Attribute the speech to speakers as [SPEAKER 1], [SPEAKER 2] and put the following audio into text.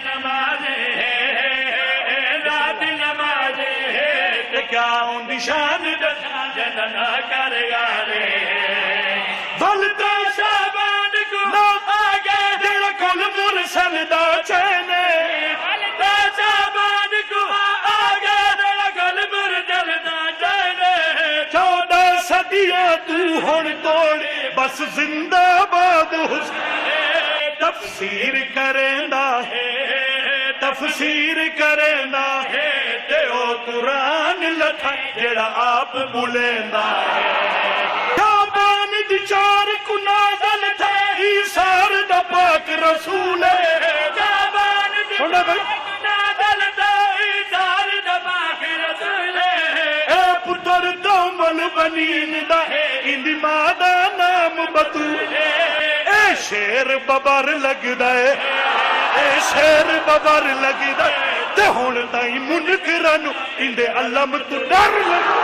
[SPEAKER 1] نمازے رات نمازے کیا ان شان جننا کر گارے بلتا شابان کو آگے دل کل مرسل دا چینے بلتا شابان کو آگے دل کل مرسل دا چینے 14 صدیاں تو ہن توڑے بس زندہ باد حسین تفسیر کریندا ہے تفسیر کریندا ہے تے او قرآن لکھا جڑا آپ بولیندا ہے شابان دی 4 کو نازل تھے عیسار دا پاک رسول شابان دی 4 کو نازل تھے عیسار دا پاک رسول اے پتر دومن بنین دا اندی ماں دا نام بطول اے شیر ببر لگ دے اے شیر ببر لگ دے تے ہون تائیں منکرانو اندے علم تو ڈر لگ